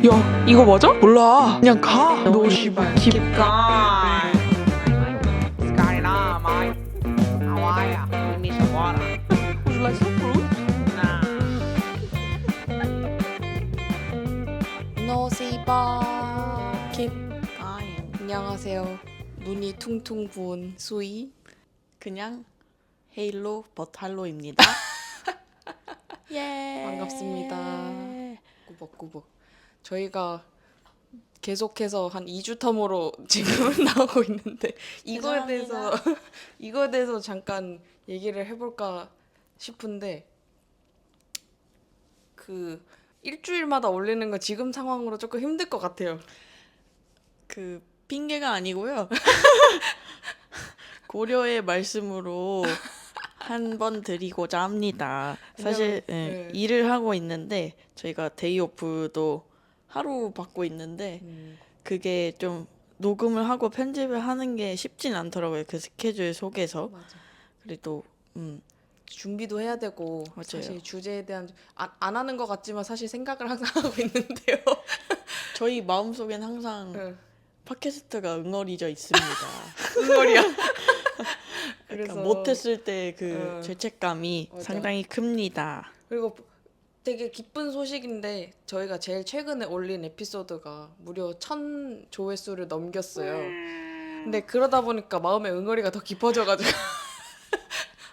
야, 이거 맞아? 몰라. 그냥 가. 너 씨발 집. Gone. Skyline, Mike. How are ya? Give me some water. Would you like some fruit? Nah. 노시바 Keep going. 안녕하세요. 눈이 퉁퉁 부은 수이. 그냥 헤일로 버탈로입니다. 예. 반갑습니다. 꾸벅꾸벅. 저희가 계속해서 한 2주 텀으로 지금은 나오고 있는데 이거에 대해서 잠깐 얘기를 해볼까 싶은데 그 일주일마다 올리는 거 지금 상황으로 조금 힘들 것 같아요. 그 핑계가 아니고요. 고려의 말씀으로 한 번 드리고자 합니다. 사실 왜냐면, 네. 일을 하고 있는데 저희가 데이오프도 하루 받고 있는데 그게 좀 녹음을 하고 편집을 하는 게 쉽진 않더라고요. 그 스케줄 속에서. 맞아. 그래도 준비도 해야 되고 맞아요. 사실 주제에 대한 안 하는 것 같지만 사실 생각을 항상 하고 있는데요. 저희 마음속엔 항상 네. 팟캐스트가 응어리져 있습니다. 응어리야. 그러니까 그래서 못했을 때 그 어. 죄책감이 맞아. 상당히 큽니다. 그리고 되게 기쁜 소식인데 저희가 제일 최근에 올린 에피소드가 무려 1000 조회수를 넘겼어요. 근데 그러다 보니까 마음의 응어리가 더 깊어져가지고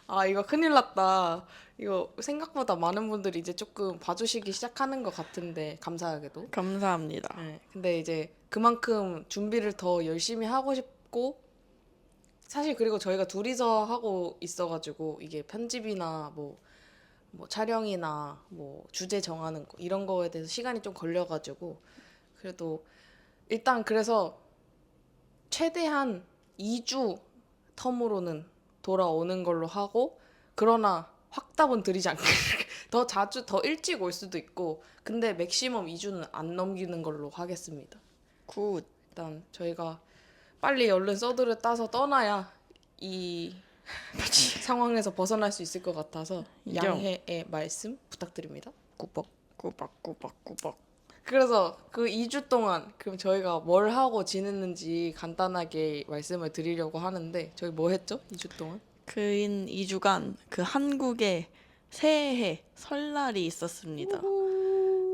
아 이거 큰일 났다. 이거 생각보다 많은 분들이 이제 조금 봐주시기 시작하는 것 같은데 감사하게도. 감사합니다. 네. 근데 이제 그만큼 준비를 더 열심히 하고 싶고 사실 그리고 저희가 둘이서 하고 있어가지고 이게 편집이나 뭐 촬영이나 뭐 주제 정하는 거 이런 거에 대해서 시간이 좀 걸려가지고 그래도 일단 그래서 최대한 2주 텀으로는 돌아오는 걸로 하고 그러나 확답은 드리지 않게 더 자주 더 일찍 올 수도 있고 근데 맥시멈 2주는 안 넘기는 걸로 하겠습니다. 굿. 일단 저희가 빨리 얼른 서드를 따서 떠나야 이 상황에서 벗어날 수 있을 것 같아서 인정. 양해의 말씀 부탁드립니다. 꾸벅 꾸벅 꾸벅 꾸벅. 그래서 그 2주 동안 그럼 저희가 뭘 하고 지냈는지 간단하게 말씀을 드리려고 하는데 저희 뭐 했죠? 2주 동안? 그인 2주간 그 한국에 새해 설날이 있었습니다.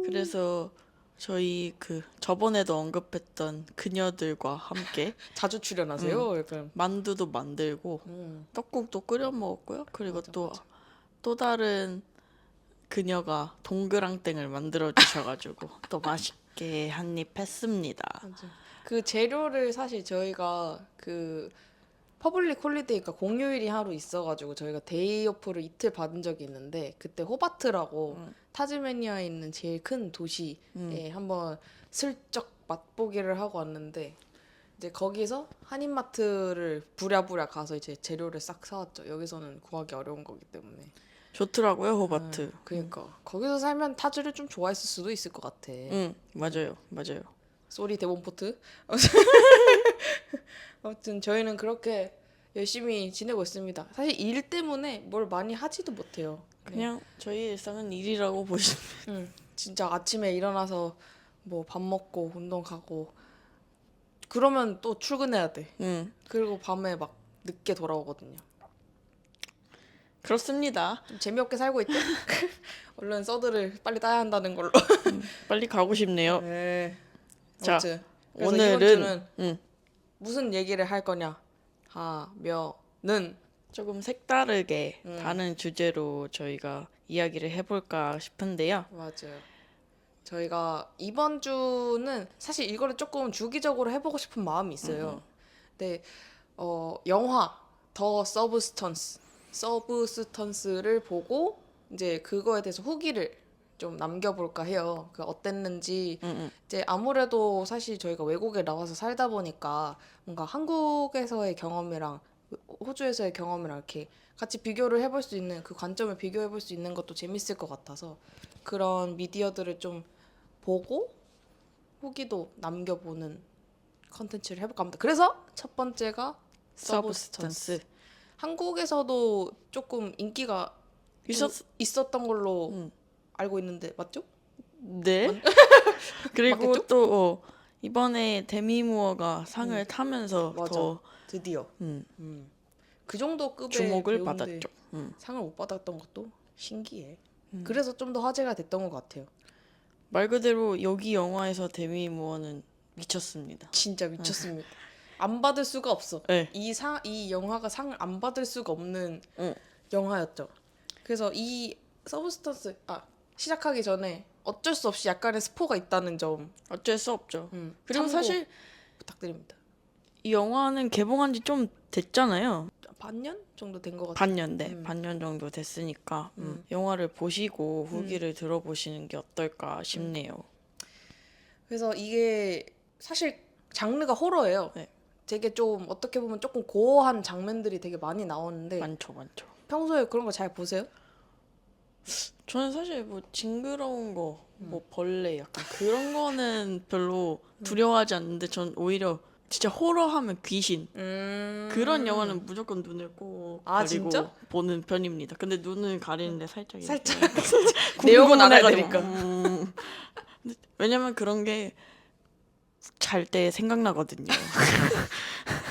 그래서 저희 그 저번에도 언급했던 그녀들과 함께 자주 출연하세요? 약간 만두도 만들고 떡국도 끓여 먹었고요. 그리고 맞아, 또 맞아. 또 다른 그녀가 동그랑땡을 만들어 주셔가지고 또 맛있게 한 입 했습니다. 그 재료를 사실 저희가 그 퍼블릭 홀리데이가 공휴일이 하루 있어가지고 저희가 데이오프를 이틀 받은 적이 있는데 그때 호바트라고 타즈메니아에 있는 제일 큰 도시에 한번 슬쩍 맛보기를 하고 왔는데 이제 거기서 한인마트를 부랴부랴 가서 이제 재료를 싹 사왔죠. 여기서는 구하기 어려운 거기 때문에. 좋더라고요, 호바트. 그러니까 거기서 살면 타즈를 좀 좋아했을 수도 있을 것 같아. 맞아요, 맞아요. 쏘리 데본포트. 아무튼 저희는 그렇게 열심히 지내고 있습니다. 사실 일 때문에 뭘 많이 하지도 못해요. 그냥 저희 일상은 일이라고 보시면 진짜 아침에 일어나서 뭐 밥 먹고 운동 가고 그러면 또 출근해야 돼. 그리고 밤에 막 늦게 돌아오거든요. 그렇습니다. 좀 재미없게 살고 있죠? 얼른 서드를 빨리 따야 한다는 걸로. 빨리 가고 싶네요. 네. 자, 아무튼 그래서 이번 오늘은 주는 무슨 얘기를 할 거냐 하면은 조금 색다르게 다른 주제로 저희가 이야기를 해볼까 싶은데요. 맞아요. 저희가 이번 주는 사실 이거를 조금 주기적으로 해보고 싶은 마음이 있어요. 근데 영화 더 서브스턴스를 보고 이제 그거에 대해서 후기를 좀 남겨볼까 해요. 그 어땠는지 이제 아무래도 사실 저희가 외국에 나와서 살다 보니까 뭔가 한국에서의 경험이랑 호주에서의 경험이랑 이렇게 같이 비교를 해볼 수 있는 그 관점을 비교해볼 수 있는 것도 재밌을 것 같아서 그런 미디어들을 좀 보고 후기도 남겨보는 컨텐츠를 해볼까 합니다. 그래서 첫 번째가 서브스턴스. 한국에서도 조금 인기가 좀 있었던 걸로 알고 있는데 맞죠? 네. 그리고 맞겠죠? 또 이번에 데미 무어가 상을 타면서 맞아. 더 드디어. 그 정도 급의 주목을 배우인데 받았죠. 상을 못 받았던 것도 신기해. 그래서 좀 더 화제가 됐던 것 같아요. 말 그대로 여기 영화에서 데미 무어는 미쳤습니다. 진짜 미쳤습니다. 안 받을 수가 없어. 네. 이 영화가 상을 안 받을 수가 없는 응. 영화였죠. 그래서 이 서브스턴스 시작하기 전에 어쩔 수 없이 약간의 스포가 있다는 점 어쩔 수 없죠. 그리고 참고 사실 부탁드립니다. 이 영화는 개봉한 지 좀 됐잖아요. 반년 정도 된 것 같아요. 반년, 네. 반년 정도 됐으니까 영화를 보시고 후기를 들어보시는 게 어떨까 싶네요. 그래서 이게 사실 장르가 호러예요. 네. 되게 좀 어떻게 보면 조금 고어한 장면들이 되게 많이 나오는데 많죠. 평소에 그런 거 잘 보세요? 저는 사실 뭐 징그러운 거, 뭐 벌레 약간 그런 거는 별로 두려워하지 않는데 전 오히려 진짜 호러하면 귀신 그런 영화는 무조건 눈을 꼭 아, 가리고 진짜? 보는 편입니다. 근데 눈을 가리는데 살짝 이렇게 내용은 알아야 궁금해가지고. 되니까. 왜냐면 그런 게 잘 때 생각나거든요.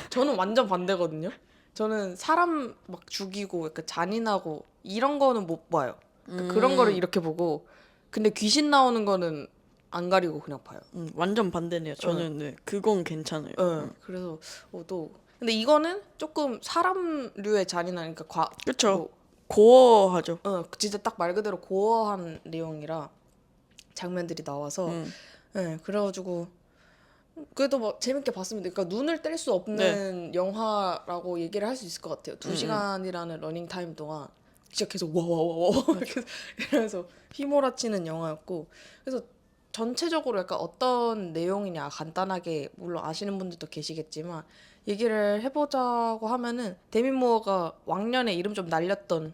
저는 완전 반대거든요. 저는 사람 막 죽이고 약간 잔인하고 이런 거는 못 봐요. 그러니까 그런 거를 이렇게 보고 근데 귀신 나오는 거는 안 가리고 그냥 봐요. 완전 반대네요. 저는 네, 그건 괜찮아요. 그래서 또 근데 이거는 조금 사람류의 잔인하니까 그쵸. 뭐, 고어하죠. 진짜 딱 말 그대로 고어한 내용이라 장면들이 나와서 그래가지고 그래도 뭐 재밌게 봤습니다. 그러니까 눈을 뗄 수 없는 영화라고 얘기를 할 수 있을 것 같아요. 2시간이라는 러닝 타임 동안 진짜 계속 와와와와 이러면서 휘몰아치는 영화였고 그래서 전체적으로 약간 어떤 내용이냐 간단하게 물론 아시는 분들도 계시겠지만 얘기를 해보자고 하면은 데미 무어가 왕년에 이름 좀 날렸던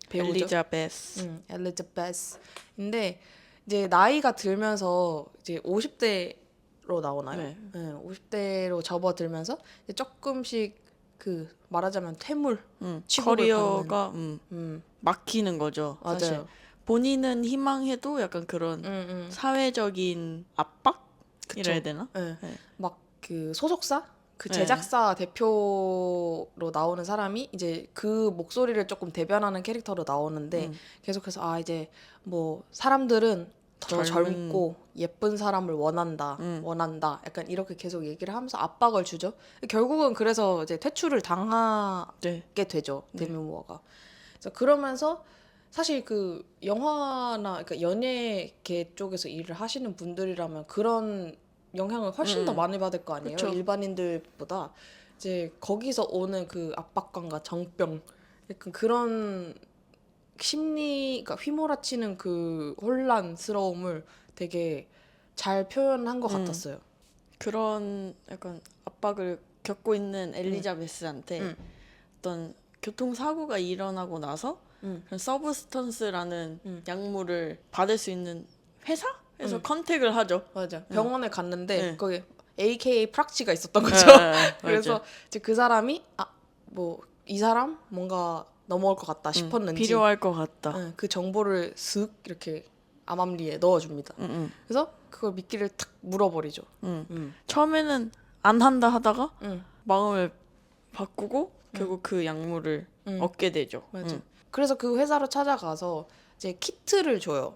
배우죠. 엘리자베스. 엘리자베스인데 이제 나이가 들면서 이제 50대로 나오나요? 네. 50대로 접어들면서 이제 조금씩 그 말하자면 퇴물 취급을 커리어가 받는. 막히는 거죠. 맞아요. 사실 본인은 희망해도 약간 그런 사회적인 압박? 이라 해야 되나? 네. 네. 막 그 소속사 그 네. 제작사 대표로 나오는 사람이 이제 그 목소리를 조금 대변하는 캐릭터로 나오는데 계속해서 이제 뭐 사람들은 더 젊고 예쁜 사람을 원한다 원한다 약간 이렇게 계속 얘기를 하면서 압박을 주죠. 결국은 그래서 이제 퇴출을 당하게 네. 되죠. 데미 무어가. 그래서 그러면서 사실 그 영화나 그러니까 연예계 쪽에서 일을 하시는 분들이라면 그런 영향을 훨씬 더 많이 받을 거 아니에요. 그쵸. 일반인들보다 이제 거기서 오는 그 압박감과 정병 약간 그런 심리가 휘몰아치는 그 혼란스러움을 되게 잘 표현한 것 같았어요. 그런 약간 압박을 겪고 있는 엘리자베스한테 어떤 교통사고가 일어나고 나서 그런 서브스턴스라는 약물을 받을 수 있는 회사에서 컨택을 하죠. 맞아. 병원에 갔는데 네. 거기 AKA 프락치가 있었던 거죠. 그래서 맞아. 이제 그 사람이 뭐 이 사람 뭔가 넘어올 것 같다 싶었는지 필요할 것 같다. 그 정보를 슥 이렇게 암암리에 넣어줍니다. 그래서 그걸 미끼를 탁 물어버리죠. 처음에는 안 한다 하다가 응. 마음을 바꾸고 결국 그 약물을 얻게 되죠. 맞아. 그래서 그 회사로 찾아가서 이제 키트를 줘요.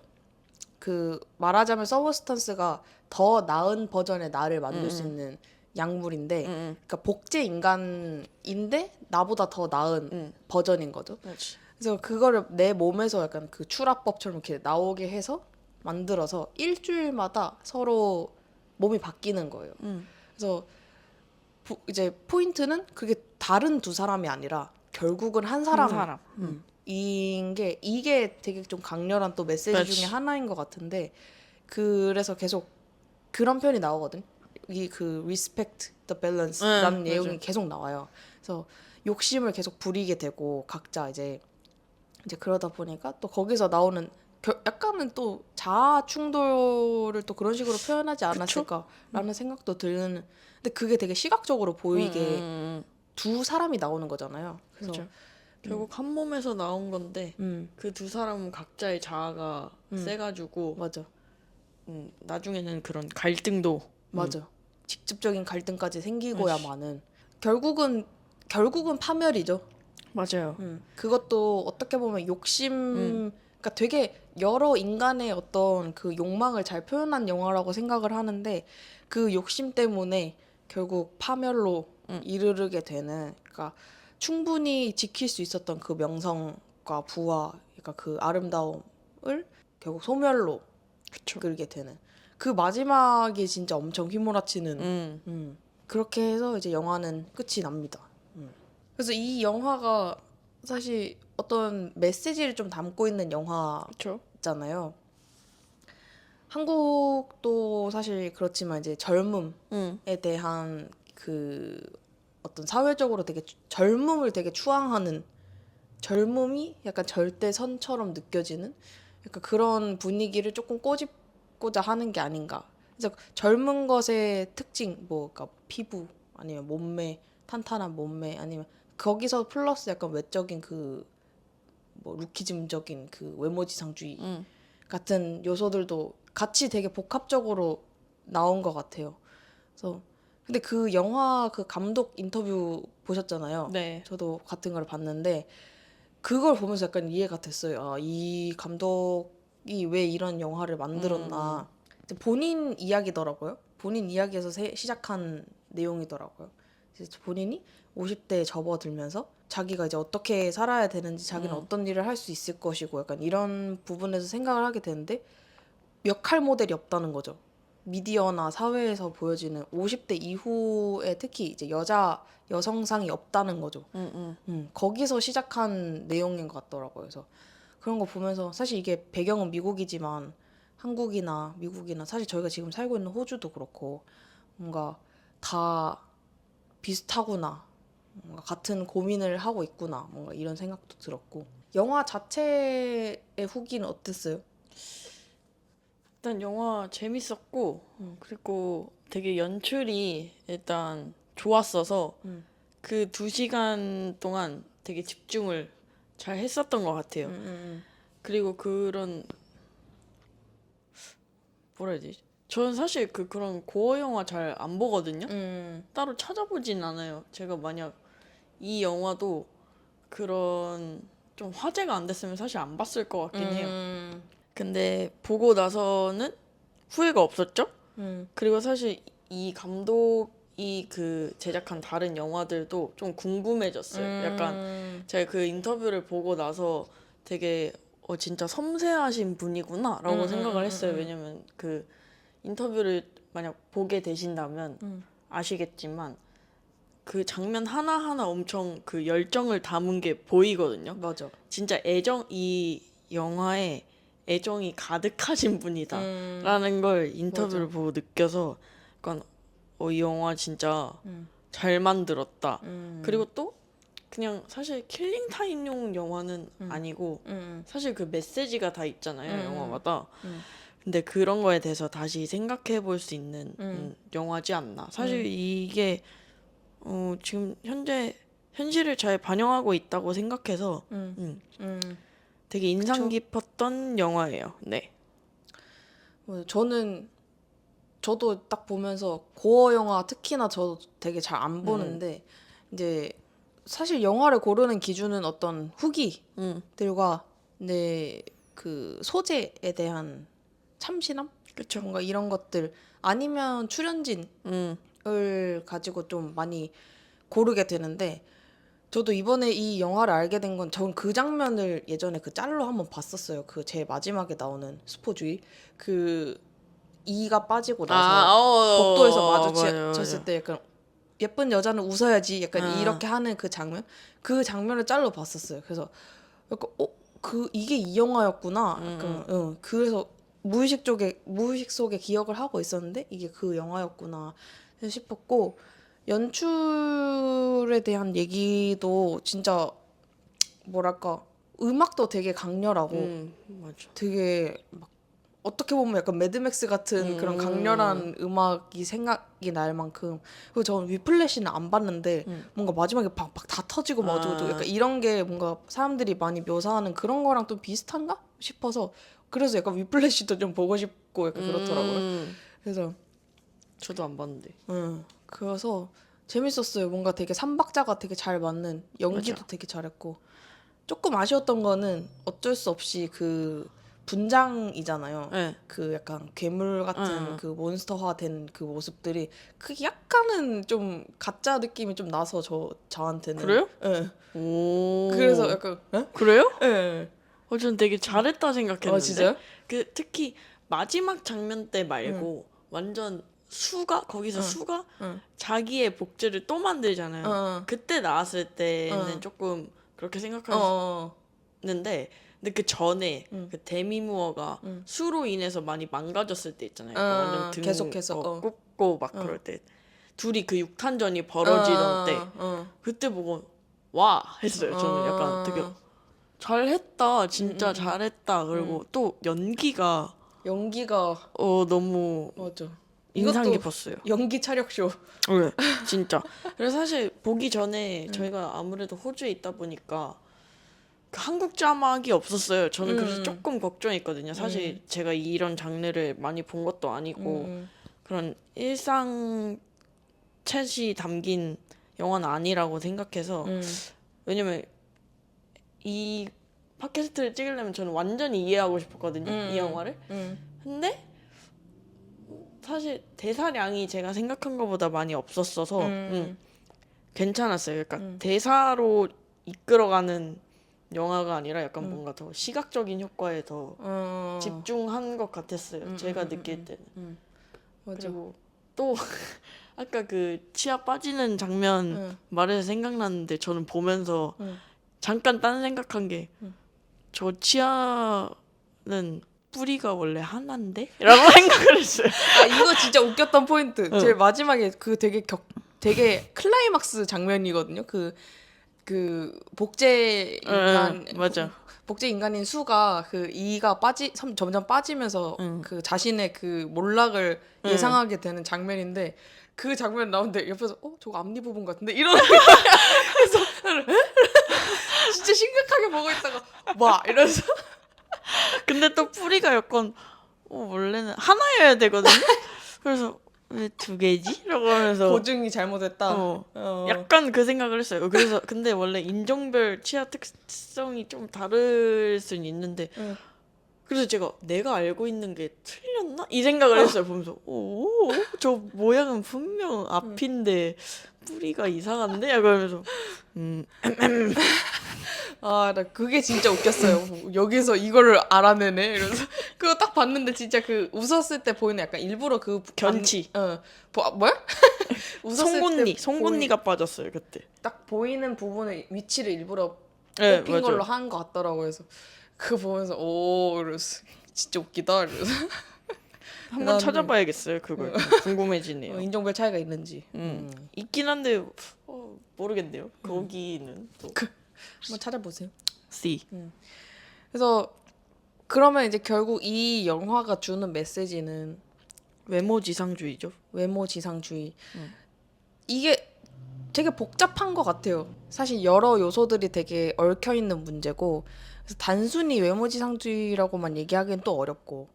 그 말하자면 서브스턴스가 더 나은 버전의 나를 만들 수 있는 약물인데, 그러니까 복제 인간인데 나보다 더 나은 버전인 거죠. 그렇지. 그래서 그거를 내 몸에서 약간 그 출합법처럼 이렇게 나오게 해서 만들어서 일주일마다 서로 몸이 바뀌는 거예요. 그래서 이제 포인트는 그게 다른 두 사람이 아니라 결국은 한 사람. 이게 되게 좀 강렬한 또 메시지 그렇지. 중에 하나인 것 같은데 그래서 계속 그런 표현이 나오거든. 이 그 respect the balance라는 내용이 맞아. 계속 나와요. 그래서 욕심을 계속 부리게 되고 각자 이제 그러다 보니까 또 거기서 나오는 약간은 또 자아 충돌을 또 그런 식으로 표현하지 않았을까라는 생각도 드는. 근데 그게 되게 시각적으로 보이게 두 사람이 나오는 거잖아요. 그래서 그렇죠. 결국 한 몸에서 나온 건데 그 두 사람은 각자의 자아가 세가지고 맞아. 나중에는 그런 갈등도 맞아. 직접적인 갈등까지 생기고야만은 결국은 파멸이죠. 맞아요. 그것도 어떻게 보면 욕심, 그러니까 되게 여러 인간의 어떤 그 욕망을 잘 표현한 영화라고 생각을 하는데 그 욕심 때문에 결국 파멸로 이르게 되는, 그러니까 충분히 지킬 수 있었던 그 명성과 부와, 그러니까 그 아름다움을 결국 소멸로 그쵸. 그르게 되는. 그 마지막이 진짜 엄청 휘몰아치는. 그렇게 해서 이제 영화는 끝이 납니다. 그래서 이 영화가 사실 어떤 메시지를 좀 담고 있는 그쵸. 영화잖아요. 한국도 사실 그렇지만 이제 젊음에 대한 그 어떤 사회적으로 되게 젊음을 되게 추앙하는, 젊음이 약간 절대선처럼 느껴지는 약간 그런 분위기를 조금 꼬집고자 하는 게 아닌가. 그래서 젊은 것의 특징, 뭐 그러니까 피부 아니면 몸매, 탄탄한 몸매, 아니면 거기서 플러스 약간 외적인 그 뭐 루키즘적인 그 외모지상주의 같은 요소들도 같이 되게 복합적으로 나온 것 같아요. 그래서 근데 그 영화 그 감독 인터뷰 보셨잖아요. 네. 저도 같은 걸 봤는데 그걸 보면서 약간 이해가 됐어요. 아, 이 감독이 왜 이런 영화를 만들었나. 본인 이야기더라고요. 본인 이야기에서 시작한 내용이더라고요. 그래서 본인이 50대에 접어들면서 자기가 이제 어떻게 살아야 되는지, 자기는 어떤 일을 할 수 있을 것이고 약간 이런 부분에서 생각을 하게 되는데 역할 모델이 없다는 거죠. 미디어나 사회에서 보여지는 50대 이후에 특히 이제 여성상이 없다는 거죠. 거기서 시작한 내용인 것 같더라고요. 그래서 그런 거 보면서 사실 이게 배경은 미국이지만 한국이나 미국이나 사실 저희가 지금 살고 있는 호주도 그렇고 뭔가 다 비슷하구나. 뭔가 같은 고민을 하고 있구나. 뭔가 이런 생각도 들었고. 영화 자체의 후기는 어땠어요? 일단 영화 재밌었고 그리고 되게 연출이 일단 좋았어서 그 2시간 동안 되게 집중을 잘 했었던 것 같아요. 그리고 그런 뭐라 해야 되지? 저는 사실 그런 고어 영화 잘 안 보거든요. 따로 찾아보진 않아요. 제가 만약 이 영화도 그런 좀 화제가 안 됐으면 사실 안 봤을 것 같긴 해요. 근데 보고 나서는 후회가 없었죠? 그리고 사실 이 감독이 그 제작한 다른 영화들도 좀 궁금해졌어요. 약간 제가 그 인터뷰를 보고 나서 되게 진짜 섬세하신 분이구나 라고 생각을 했어요. 왜냐면 그 인터뷰를 만약 보게 되신다면 아시겠지만 그 장면 하나하나 엄청 그 열정을 담은 게 보이거든요. 맞아. 진짜 이 영화에 애정이 가득하신 분이다라는 걸 인터뷰를 보고 느껴서 약간 이 영화 진짜 잘 만들었다. 그리고 또 그냥 사실 킬링 타임용 영화는 아니고 사실 그 메시지가 다 있잖아요, 영화마다. 근데 그런 거에 대해서 다시 생각해 볼 수 있는 영화지 않나. 사실 이게 지금 현실을 잘 반영하고 있다고 생각해서 되게 인상 깊었던 영화예요. 네. 저도 딱 보면서 고어 영화 특히나 저도 되게 잘 안 보는데 이제 사실 영화를 고르는 기준은 어떤 후기들과 내 그 소재에 대한 참신함? 그쵸. 뭔가 이런 것들 아니면 출연진을 가지고 좀 많이 고르게 되는데 저도 이번에 이 영화를 알게 된 건 전 그 장면을 예전에 그 짤로 한번 봤었어요. 그 제일 마지막에 나오는 스포주의 그 이가 빠지고 나서 복도에서 마주쳤을 때 약간 예쁜 여자는 웃어야지 약간 이렇게 하는 그 장면을 짤로 봤었어요. 그래서 약간 이게 이 영화였구나. 약간 그래서 무의식 속에 기억을 하고 있었는데 이게 그 영화였구나 싶었고 연출에 대한 얘기도 진짜 뭐랄까 음악도 되게 강렬하고 맞아. 되게 막 어떻게 보면 약간 매드맥스 같은 그런 강렬한 음악이 생각이 날 만큼 그리고 저는 위플래시는 안 봤는데 뭔가 마지막에 막 다 터지고 뭐 어쩌고 약간 이런 게 뭔가 사람들이 많이 묘사하는 그런 거랑 좀 비슷한가 싶어서 그래서 약간 위플래시도 좀 보고 싶고 약간 그렇더라고요. 그래서 저도 안 봤는데. 그래서 재밌었어요. 뭔가 되게 삼박자가 되게 잘 맞는 연기도 맞아. 되게 잘했고 조금 아쉬웠던 거는 어쩔 수 없이 그 분장이잖아요. 네. 그 약간 괴물 같은 응. 그 몬스터화된 그 모습들이 그게 약간은 좀 가짜 느낌이 좀 나서 저한테는. 그래요? 예. 오. 그래서 약간 그래요? 예. 전 되게 잘했다 생각했는데. 진짜요? 그 특히 마지막 장면 때 말고 완전 수가 거기서 수가 응. 자기의 복제를 또 만들잖아요. 어. 그때 나왔을 때는 어. 조금 그렇게 어. 생각했는데 근데 그 전에 그 데미 무어가 수로 인해서 많이 망가졌을 때 있잖아요. 완전 등 계속해서, 굽고 막 그럴 때 둘이 그 육탄전이 벌어지던 때 그때 보고 와 했어요. 저는 약간 되게 잘했다 진짜 잘했다. 그리고 또 연기가 연기가 너무 맞아. 인상 이것도 깊었어요. 연기 차력쇼. 네, 진짜. 그래서 사실 보기 전에 저희가 아무래도 호주에 있다 보니까 그 한국 자막이 없었어요. 저는 그래서 조금 걱정했거든요. 사실 제가 이런 장르를 많이 본 것도 아니고 그런 일상 챗이 담긴 영화는 아니라고 생각해서 왜냐면 이 팟캐스트를 찍으려면 저는 완전히 이해하고 싶었거든요. 이 영화를. 근데 사실 대사량이 제가 생각한 것보다 많이 없었어서 괜찮았어요. 그러니까 대사로 이끌어가는 영화가 아니라 약간 뭔가 더 시각적인 효과에 더 집중한 것 같았어요. 제가 느낄 때는. 맞아. 그리고 또 아까 그 치아 빠지는 장면 말해서 생각났는데 저는 보면서 잠깐 딴 생각한 게 저 치아는 뿌리가 원래 하나인데? 라고 생각을 했어요. 이거 진짜 웃겼던 포인트. 제일 마지막에 그 되게 클라이막스 장면이거든요. 그 복제 인간 맞아. 복제 인간인 수가 그 이가 점점 빠지면서 그 자신의 그 몰락을 예상하게 되는 장면인데 그 장면 나오는데 옆에서 저거 앞니 부분 같은데 이런 그래서 나는 진짜 심각하게 보고 있다가 와 이러면서 근데 또 뿌리가 약간 원래는 하나여야 되거든요. 그래서 왜 두 개지? 라고 하면서 고증이 잘못했다. 약간 그 생각을 했어요. 그래서 근데 원래 인종별 치아 특성이 좀 다를 수는 있는데 그래서 제가 내가 알고 있는 게 틀렸나? 이 생각을 했어요. 보면서 저 모양은 분명 앞인데 뿌리가 이상한데? 약간 그러면서 나 그게 진짜 웃겼어요. 여기서 이거를 알아내네. 이러면서 그거 딱 봤는데 진짜 그 웃었을 때 보이는 약간 일부러 그 견치. 뭐야? 웃었을 때 송곳니가 빠졌어요 그때. 딱 보이는 부분의 위치를 일부러 네, 뽑힌 맞아요. 걸로 한 것 같더라고요. 그래서 그거 보면서 이러면서 진짜 웃기다. 이러면서 한번 찾아봐야겠어요. 그걸 궁금해지네요. 인종별 차이가 있는지 있긴 한데 모르겠네요. 거기는 또 한번 찾아보세요. C. 그래서 그러면 이제 결국 이 영화가 주는 메시지는 외모 지상주의죠. 외모 지상주의. 이게 되게 복잡한 것 같아요. 사실 여러 요소들이 되게 얽혀 있는 문제고, 그래서 단순히 외모 지상주의라고만 얘기하기엔 또 어렵고,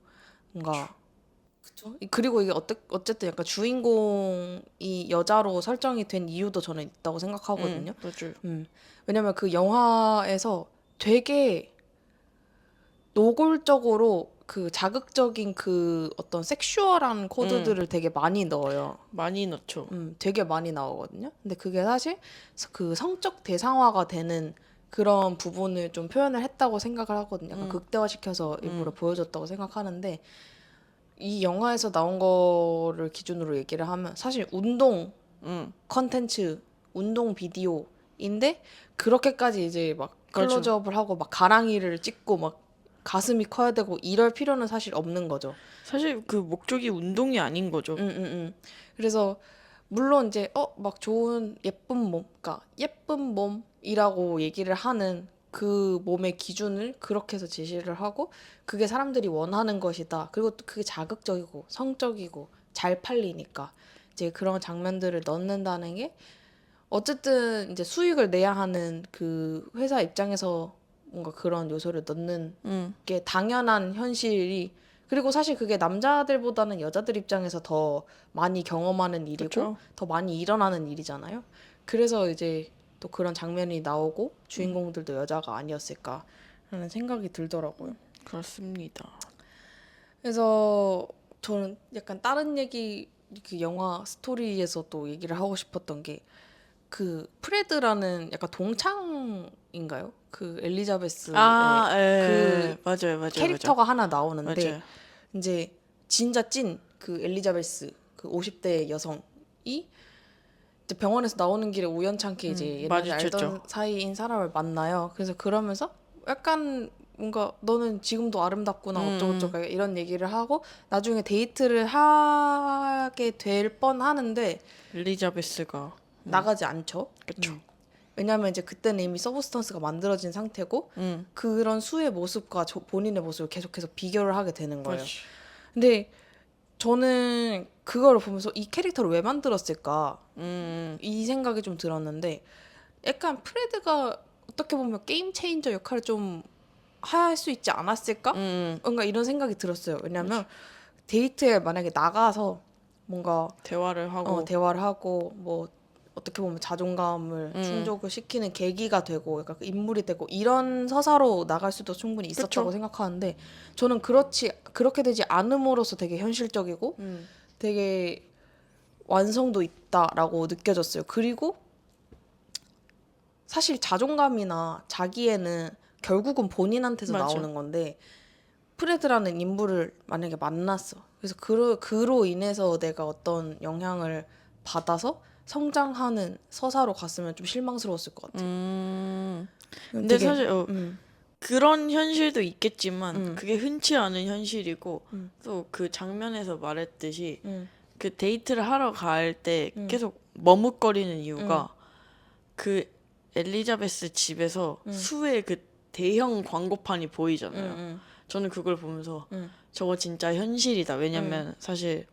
뭔가 그쵸? 그리고 이게 어쨌든 약간 주인공이 여자로 설정이 된 이유도 저는 있다고 생각하거든요. 맞아요. 왜냐면 그 영화에서 되게 노골적으로 그 자극적인 그 어떤 섹슈얼한 코드들을 되게 많이 넣어요. 많이 넣죠. 되게 많이 나오거든요. 근데 그게 사실 그 성적 대상화가 되는 그런 부분을 좀 표현을 했다고 생각을 하거든요. 약간 극대화시켜서 일부러 보여줬다고 생각하는데 이 영화에서 나온 거를 기준으로 얘기를 하면 사실 운동 컨텐츠, 운동 비디오인데 그렇게까지 이제 막 그렇죠. 클로즈업을 하고 막 가랑이를 찍고 막 가슴이 커야 되고 이럴 필요는 사실 없는 거죠. 사실 그 목적이 운동이 아닌 거죠. 그래서 물론 이제 막 좋은 예쁜 몸, 그러니까 예쁜 몸이라고 얘기를 하는 그 몸의 기준을 그렇게 해서 제시를 하고 그게 사람들이 원하는 것이다. 그리고 또 그게 자극적이고 성적이고 잘 팔리니까 이제 그런 장면들을 넣는다는 게 어쨌든 이제 수익을 내야 하는 그 회사 입장에서 뭔가 그런 요소를 넣는 음. 게 당연한 현실이 그리고 사실 그게 남자들보다는 여자들 입장에서 더 많이 경험하는 일이고 그쵸. 더 많이 일어나는 일이잖아요. 그래서 이제 또 그런 장면이 나오고 주인공들도 여자가 아니었을까 하는 생각이 들더라고요. 그렇습니다. 그래서 저는 약간 다른 얘기 그 영화 스토리에서 또 얘기를 하고 싶었던 게 그 프레드라는 약간 동창인가요? 그 엘리자베스의 예. 그 맞아요. 캐릭터가 하나 나오는데 맞아요. 이제 진짜 찐 그 엘리자베스 그 50대 여성이 이제 병원에서 나오는 길에 우연찮게 이제 옛날에 마주쳤죠. 알던 사이인 사람을 만나요. 그래서 그러면서 약간 뭔가 너는 지금도 아름답구나 어쩌고저쩌고 이런 얘기를 하고 나중에 데이트를 하게 될 뻔하는데 엘리자베스가 나가지 않죠. 그쵸. 왜냐면 이제 그때는 이미 서브스턴스가 만들어진 상태고 그런 수의 모습과 본인의 모습을 계속해서 비교를 하게 되는 거예요. 그렇지. 근데 저는 그거를 보면서 이 캐릭터를 왜 만들었을까 이 생각이 좀 들었는데 약간 프레드가 어떻게 보면 게임 체인저 역할을 좀 할 수 있지 않았을까? 뭔가 이런 생각이 들었어요. 왜냐면 데이트에 만약에 나가서 뭔가 대화를 하고 대화를 하고 뭐 어떻게 보면 자존감을 충족을 시키는 계기가 되고 약간 그 인물이 되고 이런 서사로 나갈 수도 충분히 있었다고 그쵸. 생각하는데 저는 그렇게 되지 않음으로써 되게 현실적이고 되게 완성도 있다라고 느껴졌어요. 그리고 사실 자존감이나 자기애는 결국은 본인한테서 맞아. 나오는 건데 프레드라는 인물을 만약에 만났어. 그래서 그로 인해서 내가 어떤 영향을 받아서 성장하는 서사로 갔으면 좀 실망스러웠을 것 같아. 근데 되게, 사실 그런 현실도 있겠지만 음. 그게 흔치 않은 현실이고 또 그 장면에서 말했듯이 그 데이트를 하러 갈 때 계속 머뭇거리는 이유가 그 엘리자베스 집에서 수의 그 대형 광고판이 보이잖아요. 저는 그걸 보면서 저거 진짜 현실이다. 왜냐면 사실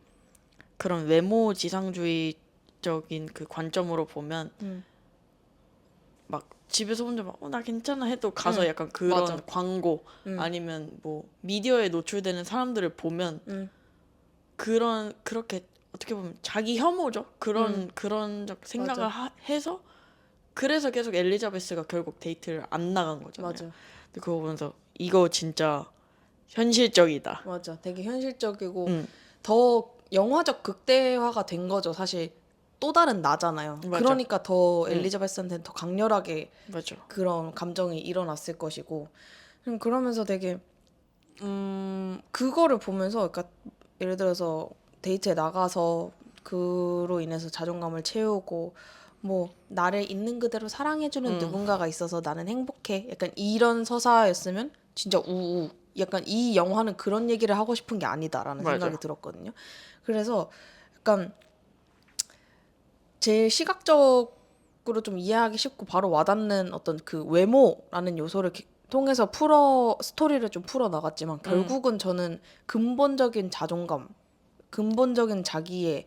그런 외모 지상주의적인 그 관점으로 보면 막 집에서 혼자 막 나 괜찮아 해도 가서 약간 그런 맞아. 광고 아니면 뭐 미디어에 노출되는 사람들을 보면 그렇게 어떻게 보면 자기 혐오죠. 그런 생각을 해서 그래서 계속 엘리자베스가 결국 데이트를 안 나간 거잖아요. 맞아. 근데 그거 보면서 이거 진짜 현실적이다. 맞아. 되게 현실적이고 음. 더 영화적 극대화가 된 거죠. 사실 또 다른 나잖아요. 맞아. 그러니까 더 엘리자베스한테는 더 강렬하게 맞아. 그런 감정이 일어났을 것이고 그러면서 되게 그거를 보면서 그러니까 예를 들어서 데이트에 나가서 그로 인해서 자존감을 채우고 뭐 나를 있는 그대로 사랑해주는 누군가가 있어서 나는 행복해 약간 이런 서사였으면 진짜 우우 약간 이 영화는 그런 얘기를 하고 싶은 게 아니다라는 맞아. 생각이 들었거든요. 그래서 약간 제일 시각적으로 좀 이해하기 쉽고 바로 와닿는 어떤 그 외모라는 요소를 통해서 스토리를 좀 풀어 나갔지만 결국은 저는 근본적인 자존감, 근본적인 자기의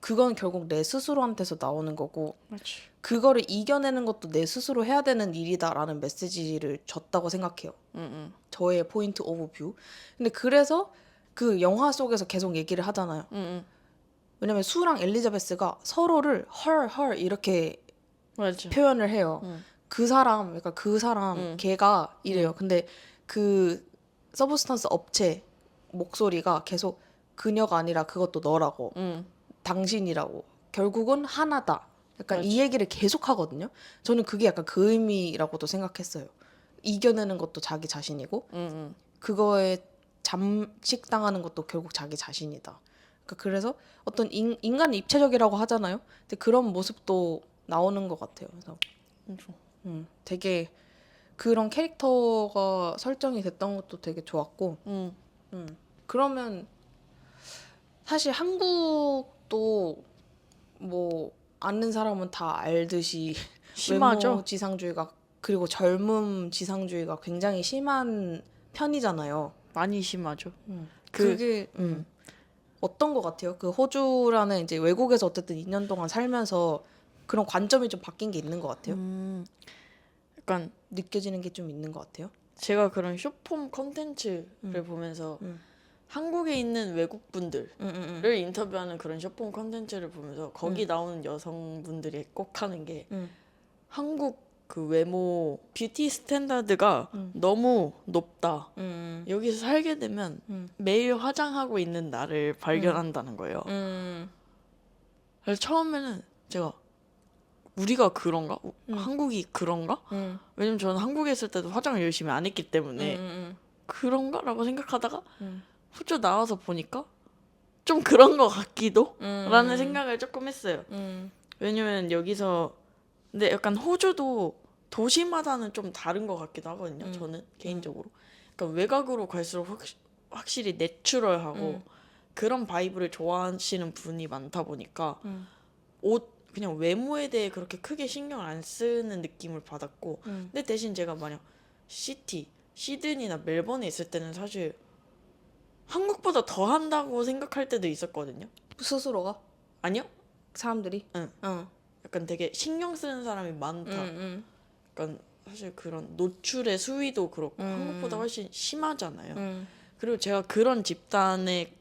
그건 결국 내 스스로한테서 나오는 거고 맞지. 그거를 이겨내는 것도 내 스스로 해야 되는 일이다라는 메시지를 줬다고 생각해요. 저의 포인트 오브 뷰. 근데 그래서 그 영화 속에서 계속 얘기를 하잖아요. 왜냐면 수랑 엘리자베스가 서로를 헐 이렇게 맞아. 표현을 해요. 그 사람, 그러니까 그 사람 걔가 이래요. 근데 그 서브스턴스 업체 목소리가 계속 그녀가 아니라 그것도 너라고 당신이라고 결국은 하나다. 약간 맞아. 이 얘기를 계속 하거든요. 저는 그게 약간 그 의미라고도 생각했어요. 이겨내는 것도 자기 자신이고 그거에 잠식당하는 것도 결국 자기 자신이다. 그러니까 그래서 어떤 인간 입체적이라고 하잖아요. 근데 그런 모습도 나오는 것 같아요. 그래서 되게 그런 캐릭터가 설정이 됐던 것도 되게 좋았고 그러면 사실 한국도 뭐 아는 사람은 다 알듯이 심하죠. 외모 지상주의가 그리고 젊음 지상주의가 굉장히 심한 편이잖아요. 많이 심하죠. 그게 어떤 것 같아요? 그 호주라는 이제 외국에서 어쨌든 2년 동안 살면서 그런 관점이 좀 바뀐 게 있는 것 같아요. 약간 느껴지는 게 좀 있는 것 같아요. 제가 그런 숏폼 컨텐츠를 보면서 한국에 있는 외국 분들을 인터뷰하는 그런 숏폼 컨텐츠를 보면서 거기 나오는 여성분들이 꼭 하는 게 한국 그 외모 뷰티 스탠다드가 너무 높다. 여기서 살게 되면 매일 화장하고 있는 나를 발견한다는 거예요. 그래서 처음에는 제가 우리가 그런가? 한국이 그런가? 왜냐면 저는 한국에 있을 때도 화장을 열심히 안 했기 때문에 그런가? 라고 생각하다가 호주 나와서 보니까 좀 그런 것 같기도? 라는 생각을 조금 했어요. 왜냐면 여기서 근데 약간 호주도 도시마다는 좀 다른 것 같기도 하거든요. 저는 개인적으로. 그러니까 외곽으로 갈수록 확실히 내추럴하고 그런 바이브를 좋아하시는 분이 많다 보니까 옷 그냥 외모에 대해 그렇게 크게 신경을 안 쓰는 느낌을 받았고 근데 대신 제가 만약 시드니나 멜번에 있을 때는 사실 한국보다 더 한다고 생각할 때도 있었거든요. 스스로가 아니요? 사람들이. 응. 어. 약간 되게 신경 쓰는 사람이 많다. 약간 사실 그런 노출의 수위도 그렇고 한국보다 훨씬 심하잖아요. 그리고 제가 그런 집단에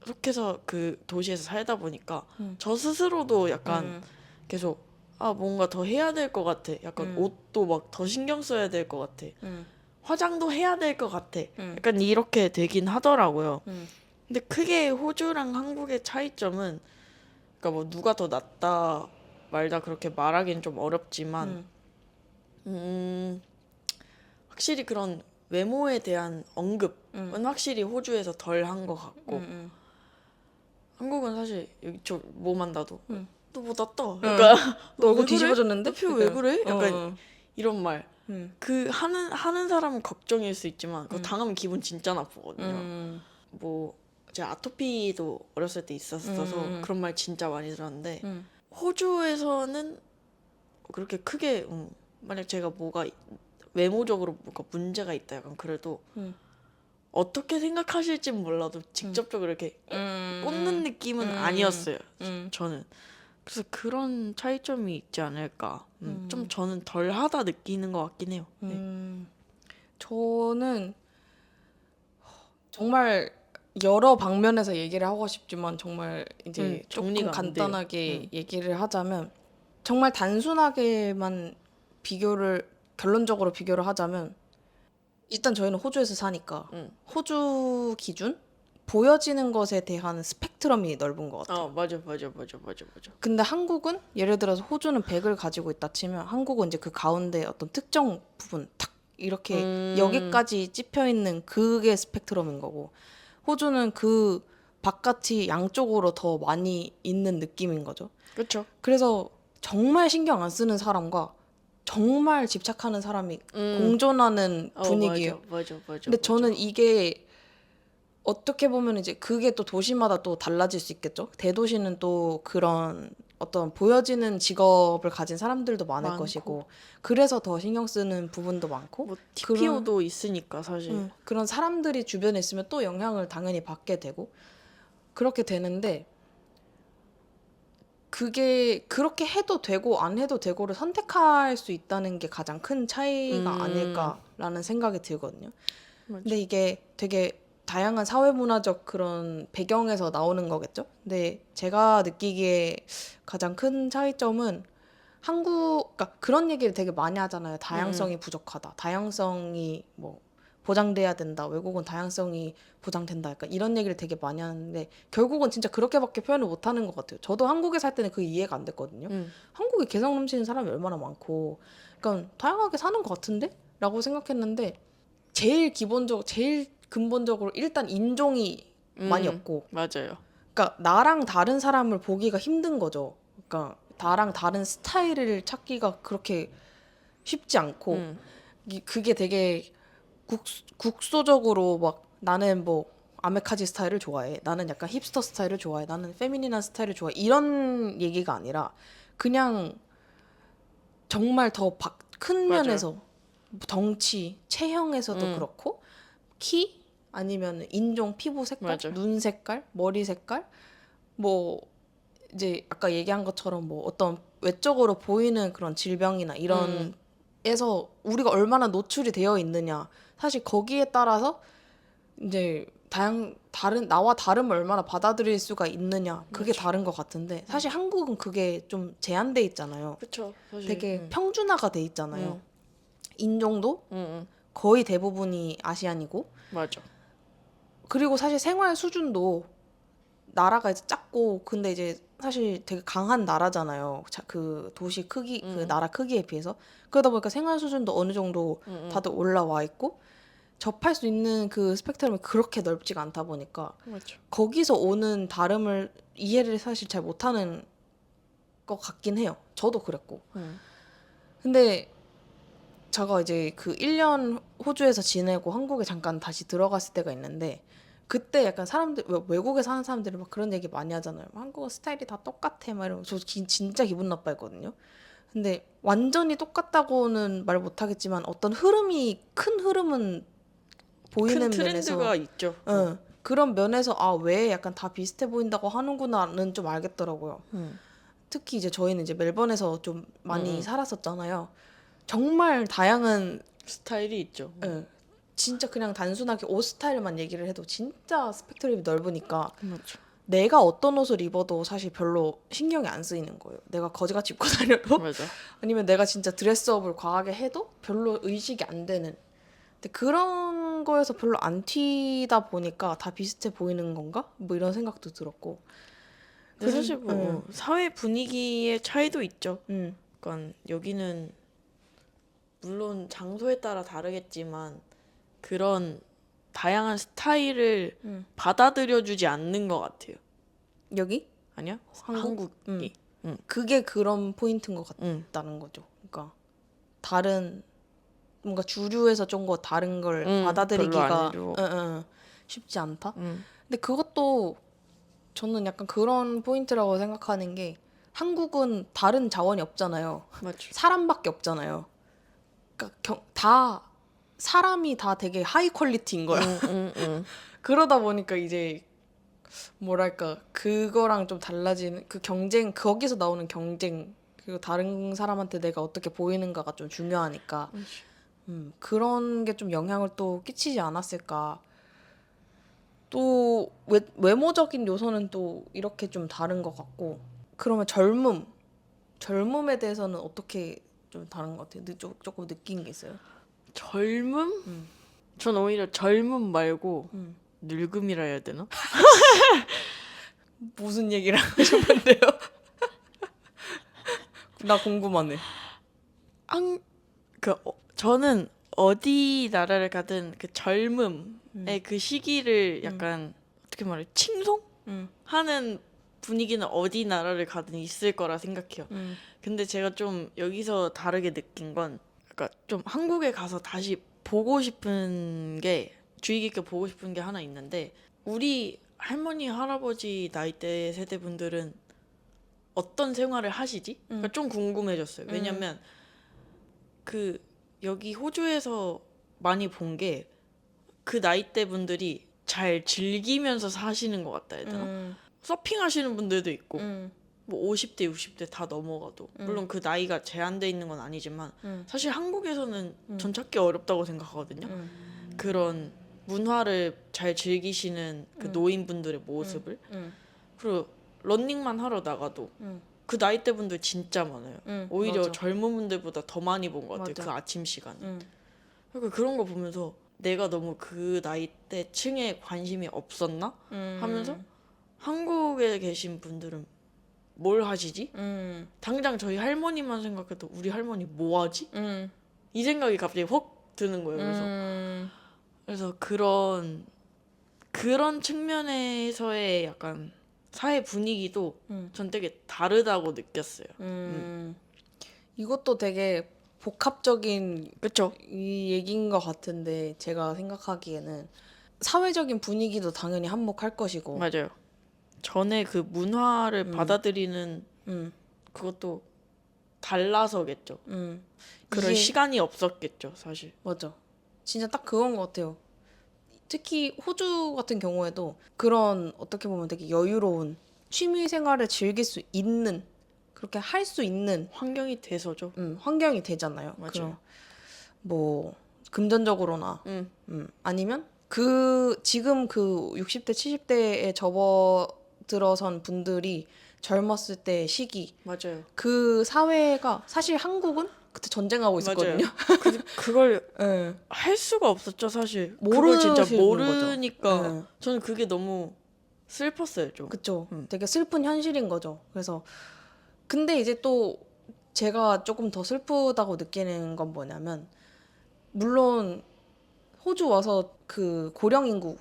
속해서 그 도시에서 살다 보니까 저 스스로도 약간 계속 아 뭔가 더 해야 될 것 같아. 약간 옷도 막 더 신경 써야 될 것 같아. 화장도 해야 될 것 같아. 약간 이렇게 되긴 하더라고요. 근데 크게 호주랑 한국의 차이점은 그러니까 뭐 누가 더 낫다 말다 그렇게 말하기는 좀 어렵지만 확실히 그런 외모에 대한 언급은 확실히 호주에서 덜 한 것 같고 한국은 사실 여기 저 뭐만 나도 너 뭐 낫다 약간 너 얼굴 왜 그래? 뒤집어졌는데? 너 피부 왜 그래? 약간 어. 이런 말. 그 하는 사람은 걱정일 수 있지만 그거 당하면 기분 진짜 나쁘거든요. 뭐 제가 아토피도 어렸을 때 있었어서 그런 말 진짜 많이 들었는데 호주에서는 그렇게 크게 만약 제가 뭐가 외모적으로 뭐가 문제가 있다 약간 그래도 어떻게 생각하실진 몰라도 직접적으로 이렇게 꽂는 느낌은 아니었어요. 저는. 그래서 그런 차이점이 있지 않을까. 좀 저는 덜하다 느끼는 것 같긴 해요. 네. 저는 정말 여러 방면에서 얘기를 하고 싶지만 정말 이제 조금 정리가 안 돼요. 간단하게 얘기를 하자면 정말 단순하게만 결론적으로 비교를 하자면 일단 저희는 호주에서 사니까 호주 기준 보여지는 것에 대한 스펙트럼이 넓은 것 같아요. 맞아. 근데 한국은 예를 들어서 호주는 100을 가지고 있다 치면 한국은 이제 그 가운데 어떤 특정 부분 탁 이렇게 여기까지 찝혀 있는 그게 스펙트럼인 거고 호주는 그 바깥이 양쪽으로 더 많이 있는 느낌인 거죠. 그렇죠. 그래서 정말 신경 안 쓰는 사람과 정말 집착하는 사람이 공존하는 분위기예요. 맞아. 근데 저는 이게 어떻게 보면 이제 그게 또 도시마다 또 달라질 수 있겠죠. 대도시는 또 그런 어떤 보여지는 직업을 가진 사람들도 많을 많고. 것이고 그래서 더 신경 쓰는 부분도 많고 뭐 TPO도 있으니까 사실. 그런 사람들이 주변에 있으면 또 영향을 당연히 받게 되고 그렇게 되는데 그게 그렇게 해도 되고 안 해도 되고를 선택할 수 있다는 게 가장 큰 차이가 아닐까라는 생각이 들거든요. 맞아. 근데 이게 되게 다양한 사회문화적 그런 배경에서 나오는 거겠죠. 근데 제가 느끼기에 가장 큰 차이점은 그러니까 그런 얘기를 되게 많이 하잖아요. 다양성이 부족하다. 다양성이 뭐 보장돼야 된다. 외국은 다양성이 보장된다. 약간 이런 얘기를 되게 많이 하는데 결국은 진짜 그렇게밖에 표현을 못 하는 것 같아요. 저도 한국에 살 때는 그게 이해가 안 됐거든요. 한국에 개성 넘치는 사람이 얼마나 많고 그러니까 다양하게 사는 것 같은데? 라고 생각했는데 제일 근본적으로 일단 인종이 많이 없고 맞아요. 그러니까 나랑 다른 사람을 보기가 힘든 거죠. 그러니까 나랑 다른 스타일을 찾기가 그렇게 쉽지 않고 그게 되게 국소적으로 막 나는 뭐 아메카지 스타일을 좋아해. 나는 약간 힙스터 스타일을 좋아해. 나는 페미닌한 스타일을 좋아해. 이런 얘기가 아니라 그냥 정말 더 큰 맞아요. 면에서 덩치, 체형에서도 그렇고 키 아니면 인종, 피부 색깔, 맞아. 눈 색깔, 머리 색깔 뭐 이제 아까 얘기한 것처럼 뭐 어떤 외적으로 보이는 그런 질병이나 이런 에서 우리가 얼마나 노출이 되어 있느냐. 사실 거기에 따라서 이제 다른 나와 다름을 얼마나 받아들일 수가 있느냐. 그게 그렇죠. 다른 것 같은데 사실 한국은 그게 좀 제한돼 있잖아요. 그쵸. 사실. 되게 평준화가 돼 있잖아요. 응. 인종도 응. 거의 대부분이 아시안이고 맞아. 그리고 사실 생활 수준도 나라가 이제 작고 근데 이제 사실 되게 강한 나라잖아요. 그 도시 크기 그 나라 크기에 비해서 그러다 보니까 생활 수준도 어느 정도 다들 올라와 있고 접할 수 있는 그 스펙트럼이 그렇게 넓지가 않다 보니까 맞죠. 거기서 오는 다름을 이해를 사실 잘 못하는 것 같긴 해요. 저도 그랬고. 응. 근데 제가 이제 그 1년 호주에서 지내고 한국에 잠깐 다시 들어갔을 때가 있는데 그때 약간 사람들 외국에 사는 사람들이 막 그런 얘기 많이 하잖아요. 한국은 스타일이 다 똑같아 막 이러면 저 진짜 기분 나빠했거든요. 근데 완전히 똑같다고는 말 못하겠지만 어떤 흐름이 큰 흐름은 보이는 큰 트렌드가 면에서 있죠. 그런 면에서 아 왜 약간 다 비슷해 보인다고 하는구나는 좀 알겠더라고요. 응. 특히 이제 저희는 이제 멜번에서 좀 많이 살았었잖아요. 정말 다양한 스타일이 있죠. 예, 진짜 그냥 단순하게 옷 스타일만 얘기를 해도 진짜 스펙트럼이 넓으니까 맞죠. 내가 어떤 옷을 입어도 사실 별로 신경이 안 쓰이는 거예요. 내가 거지같이 입고 다녀도 맞아. 아니면 내가 진짜 드레스업을 과하게 해도 별로 의식이 안 되는. 근데 그런 거에서 별로 안 튀다 보니까 다 비슷해 보이는 건가? 뭐 이런 생각도 들었고. 근데 사실 뭐 사회 분위기의 차이도 있죠. 음, 그러니까 여기는 물론 장소에 따라 다르겠지만 그런 다양한 스타일을 받아들여주지 않는 것 같아요. 여기 아니야? 한국? 한국이. 그게 그런 포인트인 것 응. 같다는 거죠. 그러니까 다른 뭔가 주류에서 좀 더 다른 걸 별로 안 받아들이기가 해줘. 쉽지 않다. 응. 근데 그것도 저는 약간 그런 포인트라고 생각하는 게 한국은 다른 자원이 없잖아요. 맞죠. 사람밖에 없잖아요. 그러니까 다 사람이 다 되게 하이 퀄리티인 거야. 응. 그러다 보니까 이제 뭐랄까 그거랑 좀 달라지는 그 경쟁 거기서 나오는 경쟁 그리고 다른 사람한테 내가 어떻게 보이는가가 좀 중요하니까 그런 게 좀 영향을 또 끼치지 않았을까. 또 외모적인 요소는 또 이렇게 좀 다른 것 같고 그러면 젊음에 대해서는 어떻게 좀 다른 것 같아요? 조금 느낀 게 있어요? 젊음? 전 오히려 젊음 말고 늙음이라 해야 되나? 무슨 얘기를 하고 싶은데요? 나 궁금하네. 저는 어디 나라를 가든 그 젊음의 그 시기를 약간 어떻게 말해 칭송? 하는 분위기는 어디 나라를 가든 있을 거라 생각해요. 근데 제가 좀 여기서 다르게 느낀 건 그러니까 좀 한국에 가서 다시 보고 싶은 게 주의 깊게 보고 싶은 게 하나 있는데 우리 할머니 할아버지 나이대 세대 분들은 어떤 생활을 하시지? 그러니까 좀 궁금해졌어요. 왜냐면 그 여기 호주에서 많이 본 게 그 나이대 분들이 잘 즐기면서 사시는 것 같다 해야 되나? 서핑하시는 분들도 있고 뭐 50대 60대 다 넘어가도 물론 그 나이가 제한돼 있는 건 아니지만 사실 한국에서는 전 찾기 어렵다고 생각하거든요. 그런 문화를 잘 즐기시는 그 노인분들의 모습을 그리고 런닝만 하러 나가도 그 나이대 분들 진짜 많아요. 오히려 맞아. 젊은 분들보다 더 많이 본 것 같아요. 맞아. 그 아침 시간에. 그러니까 그런 거 보면서 내가 너무 그 나이대 층에 관심이 없었나 하면서 한국에 계신 분들은 뭘 하시지? 당장 저희 할머니만 생각해도 우리 할머니 뭐 하지? 이 생각이 갑자기 확 드는 거예요. 그래서 그런 측면에서의 약간 사회 분위기도 전 되게 다르다고 느꼈어요. 이것도 되게 복합적인 그렇죠? 이 얘기인 것 같은데 제가 생각하기에는 사회적인 분위기도 당연히 한몫할 것이고 맞아요. 전에 그 문화를 받아들이는 그것도 달라서겠죠. 그럴 이게- 시간이 없었겠죠, 사실. 맞아. 진짜 딱 그건 것 같아요. 특히 호주 같은 경우에도 그런 어떻게 보면 되게 여유로운 취미 생활을 즐길 수 있는 그렇게 할 수 있는 환경이 돼서죠. 환경이 되잖아요. 맞아요. 그럼 뭐 금전적으로나 음. 아니면 지금 그 60대 70대에 접어들어선 분들이 젊었을 때 시기 맞아요. 그 사회가 사실 한국은 그때 전쟁하고 있었거든요. 그걸 네. 할 수가 없었죠, 사실. 그걸 진짜 모르시는 모르니까 거죠. 네. 저는 그게 너무 슬펐어요, 좀. 그쵸. 되게 슬픈 현실인 거죠. 그래서 근데 이제 또 제가 조금 더 슬프다고 느끼는 건 뭐냐면 물론 호주 와서 그 고령 인구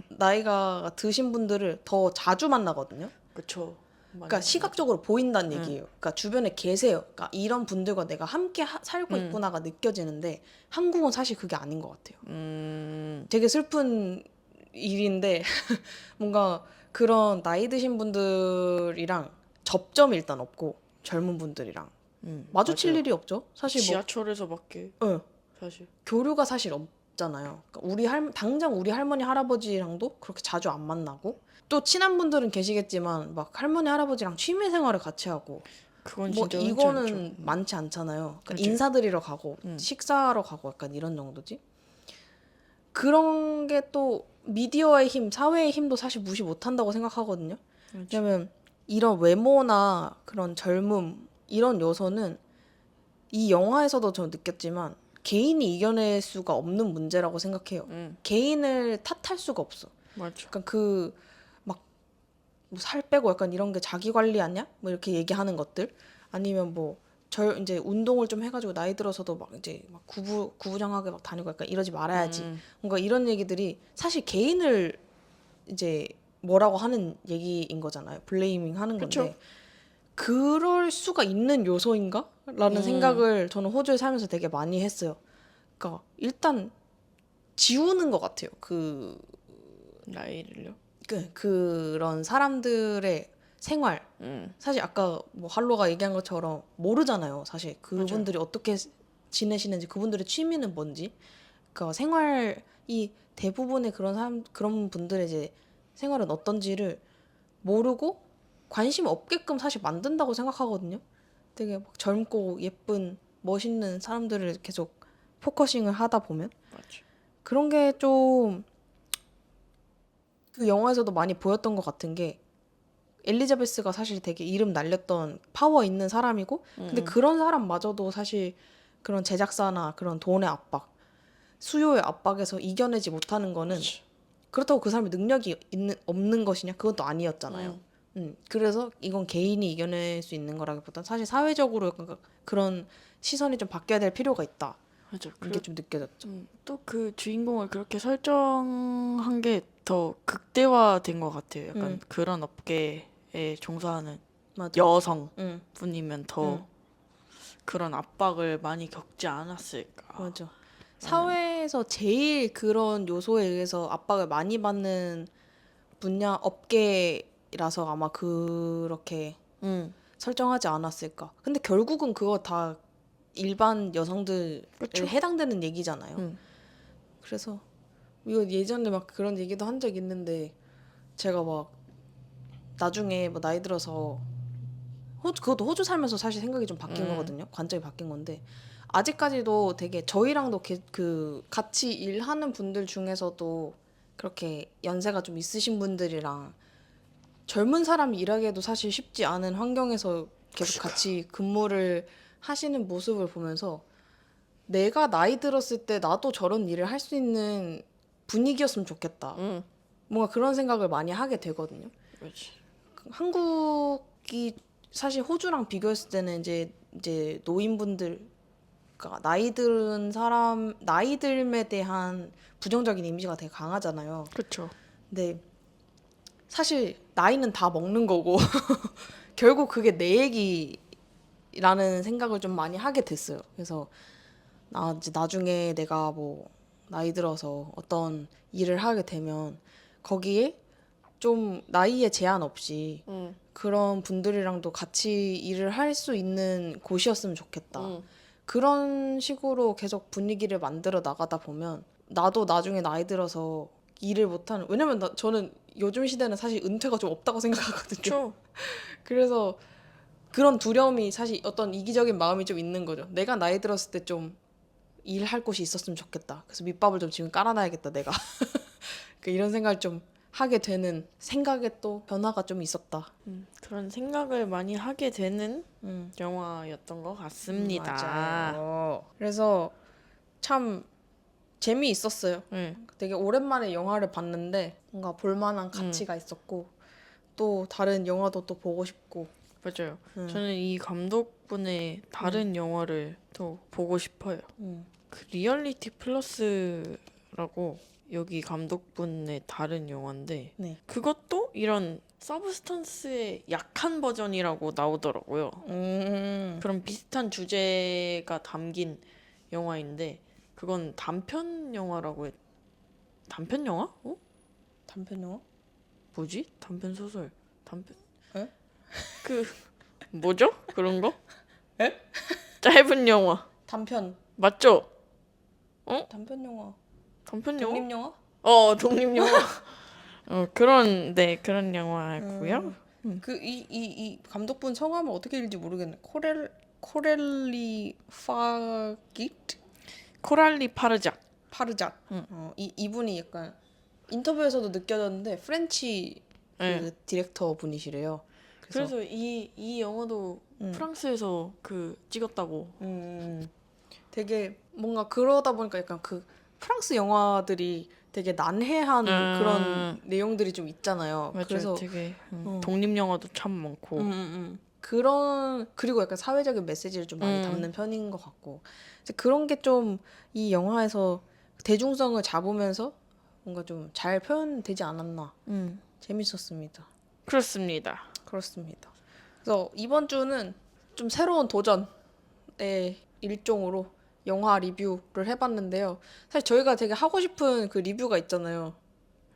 나이가 드신 분들을 더 자주 만나거든요. 그쵸. 그러니까 시각적으로 보인다는 얘기예요. 그러니까 주변에 계세요. 그러니까 이런 분들과 내가 함께 살고 있구나가 느껴지는데 한국은 사실 그게 아닌 것 같아요. 되게 슬픈 일인데 뭔가 그런 나이 드신 분들이랑 접점이 일단 없고 젊은 분들이랑 마주칠 맞아요. 일이 없죠. 사실 뭐 지하철에서밖에 예, 사실. 교류가 사실 없잖아요. 그러니까 당장 우리 할머니 할아버지랑도 그렇게 자주 안 만나고 또 친한 분들은 계시겠지만 막 할머니 할아버지랑 취미 생활을 같이 하고 그건 뭐 진짜 흔치 이거는 않죠. 많지 않잖아요. 그러니까 그치. 인사드리러 가고 식사하러 가고 약간 이런 정도지. 그런 게 또 미디어의 힘, 사회의 힘도 사실 무시 못한다고 생각하거든요. 왜냐면 이런 외모나 그런 젊음 이런 요소는 이 영화에서도 저 느꼈지만 개인이 이겨낼 수가 없는 문제라고 생각해요. 개인을 탓할 수가 없어. 맞아. 약간 그 막 뭐 살 빼고 약간 이런 게 자기 관리 아니야? 뭐 이렇게 얘기하는 것들 아니면 뭐 이제 운동을 좀 해가지고 나이 들어서도 막 이제 막 구부정하게 막 다니고 약간 이러지 말아야지. 뭔가 이런 얘기들이 사실 개인을 이제 뭐라고 하는 얘기인 거잖아요. 블레이밍 하는 건데 그쵸. 그럴 수가 있는 요소인가? 라는 생각을 저는 호주에 살면서 되게 많이 했어요. 그러니까 일단 지우는 것 같아요. 나이를요? 그런 사람들의 생활. 사실 아까 뭐 할로가 얘기한 것처럼 모르잖아요. 사실 그분들이 어떻게 지내시는지, 그분들의 취미는 뭔지. 그러니까 생활이 대부분의 그런 분들의 이제 생활은 어떤지를 모르고 관심 없게끔 사실 만든다고 생각하거든요. 되게 막 젊고 예쁜 멋있는 사람들을 계속 포커싱을 하다 보면 맞아. 그런 게 좀 그 영화에서도 많이 보였던 것 같은 게 엘리자베스가 사실 되게 이름 날렸던 파워 있는 사람이고 근데 그런 사람마저도 사실 그런 제작사나 그런 돈의 압박, 수요의 압박에서 이겨내지 못하는 거는 그렇다고 그 사람이 능력이 없는 것이냐? 그것도 아니었잖아요. 그래서 이건 개인이 이겨낼 수 있는 거라기보다는 사실 사회적으로 약간 그런 시선이 좀 바뀌어야 될 필요가 있다. 맞아. 이게 좀 느껴졌죠. 또 그 주인공을 그렇게 설정한 게 더 극대화된 것 같아요. 약간 그런 업계에 종사하는 맞아. 여성 응, 분이면 더 그런 압박을 많이 겪지 않았을까. 맞아. 사회에서 제일 그런 요소에 의해서 압박을 많이 받는 분야 업계라서 아마 그렇게 설정하지 않았을까. 근데 결국은 그거 다 일반 여성들에 그쵸. 해당되는 얘기잖아요. 그래서 이거 예전에 막 그런 얘기도 한 적 있는데 제가 막 나중에 뭐 나이 들어서 그것도 호주 살면서 사실 생각이 좀 바뀐 거거든요. 관점이 바뀐 건데 아직까지도 되게 저희랑도 그 같이 일하는 분들 중에서도 그렇게 연세가 좀 있으신 분들이랑 젊은 사람이 일하기에도 사실 쉽지 않은 환경에서 계속 같이 근무를 하시는 모습을 보면서 내가 나이 들었을 때 나도 저런 일을 할 수 있는 분위기였으면 좋겠다. 뭔가 그런 생각을 많이 하게 되거든요. 그렇지. 한국이 사실 호주랑 비교했을 때는 이제 노인분들, 그러니까 나이 들음에 대한 부정적인 이미지가 되게 강하잖아요. 그렇죠. 근데 사실 나이는 다 먹는 거고 결국 그게 내 얘기라는 생각을 좀 많이 하게 됐어요. 그래서 이제 나중에 내가 뭐 나이 들어서 어떤 일을 하게 되면 거기에 좀 나이에 제한 없이 그런 분들이랑도 같이 일을 할 수 있는 곳이었으면 좋겠다. 그런 식으로 계속 분위기를 만들어 나가다 보면 나도 나중에 나이 들어서 일을 못하는, 왜냐면 저는 요즘 시대는 사실 은퇴가 좀 없다고 생각하거든요. 그렇죠. 그래서 그런 두려움이 사실 어떤 이기적인 마음이 좀 있는 거죠. 내가 나이 들었을 때 좀 일할 곳이 있었으면 좋겠다. 그래서 밑밥을 좀 지금 깔아놔야겠다 내가. 이런 생각을 좀 하게 되는 생각에 또 변화가 좀 있었다. 그런 생각을 많이 하게 되는 영화였던 것 같습니다. 맞아요. 그래서 참 재미있었어요. 네. 되게 오랜만에 영화를 봤는데 뭔가 볼만한 가치가 있었고 또 다른 영화도 또 보고 싶고. 맞아요. 저는 이 감독분의 다른 영화를 또 보고 싶어요. 그 리얼리티 플러스라고 여기 감독분의 다른 영화인데 네. 그것도 이런 서브스턴스의 약한 버전이라고 나오더라고요. 그런 비슷한 주제가 담긴 영화인데 그건 단편 영화라고 단편 영화? 어? 단편 영화? 뭐지? 단편 소설. 단편. 에? 그 뭐죠? 그런 거? 에? 짧은 영화. 단편. 맞죠? 단편 영화. 단편 영화? 독립 영화? 독립 영화. 그런 그런 영화고요. 이 감독분 성함을 어떻게 읽을지 모르겠네. 코렐리 파기트? 코랄리 파르작. 파르작. 이분이 약간 인터뷰에서도 느껴졌는데 프렌치 그 네. 디렉터 분이시래요. 그래서 이 영화도 프랑스에서 그 찍었다고. 되게 뭔가 그러다 보니까 약간 그 프랑스 영화들이 되게 난해한 그런 내용들이 좀 있잖아요. 맞아요. 그래서 되게 독립 영화도 참 많고. 그런 그리고 약간 사회적인 메시지를 좀 많이 담는 편인 것 같고 이제 그런 게 좀 이 영화에서 대중성을 잡으면서 뭔가 좀 잘 표현되지 않았나. 재밌었습니다. 그렇습니다. 그렇습니다. 그래서 이번 주는 좀 새로운 도전의 일종으로 영화 리뷰를 해봤는데요. 사실 저희가 되게 하고 싶은 그 리뷰가 있잖아요.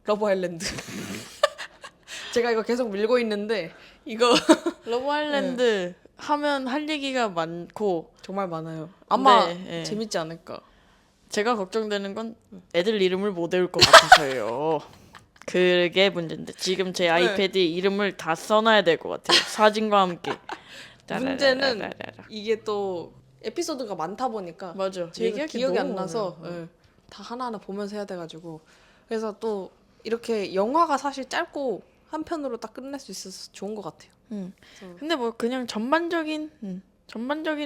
러브 아일랜드. 제가 이거 계속 밀고 있는데 이거 러브 아일랜드 하면 할 얘기가 많고 정말 많아요. 아마 네. 재밌지 않을까. 제가 걱정되는 건 애들 이름을 못 외울 것 같아서요. 그게 문제인데 지금 제 아이패드에 이름을 다 써놔야 될 것 같아요. 사진과 함께. 문제는 따라라라라라. 이게 또 에피소드가 많다 보니까 맞아. 제가 얘기할 게 기억이 안 너무 나서 많아요. 다 하나하나 보면서 해야 돼가지고 그래서 또 이렇게 영화가 사실 짧고 한 편으로 딱 끝낼 수 있어서 좋은 것 같아요. 근데 뭐 그냥 전반적인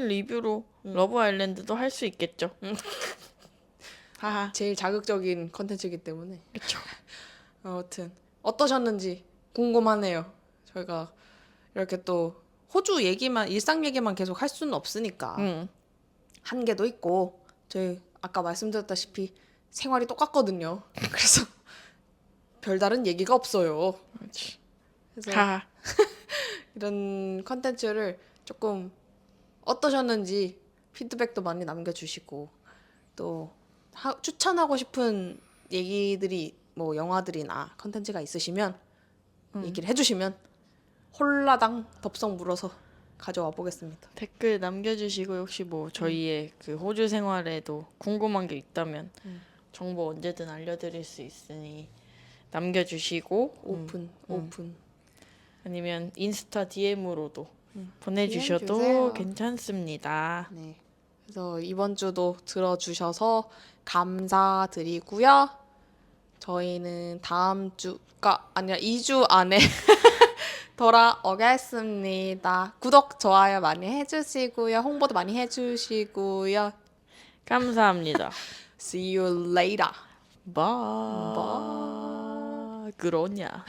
리뷰로 러브 아일랜드도 할 수 있겠죠. 하하. 제일 자극적인 컨텐츠이기 때문에. 그렇죠. 아무튼 어떠셨는지 궁금하네요. 저희가 이렇게 또 호주 얘기만 일상 얘기만 계속 할 수는 없으니까 한계도 있고 저희 아까 말씀드렸다시피 생활이 똑같거든요. 그래서 별다른 얘기가 없어요. 그렇지. 그래서 하하. 이런 컨텐츠를 조금 어떠셨는지 피드백도 많이 남겨주시고 또 추천하고 싶은 얘기들이 뭐 영화들이나 컨텐츠가 있으시면 얘기를 해주시면 홀라당 덥석 물어서 가져와 보겠습니다. 댓글 남겨주시고 혹시 뭐 저희의 그 호주 생활에도 궁금한 게 있다면 정보 언제든 알려드릴 수 있으니 남겨주시고 오픈. 아니면 인스타 DM으로도 DM 보내주셔도 주세요. 괜찮습니다. 네. 그래서 이번 주도 들어주셔서 감사드리고요. 저희는 다음 주가 아니라 2주 안에 돌아오겠습니다. 구독, 좋아요 많이 해주시고요. 홍보도 많이 해주시고요. 감사합니다. See you later. 바. 그러냐.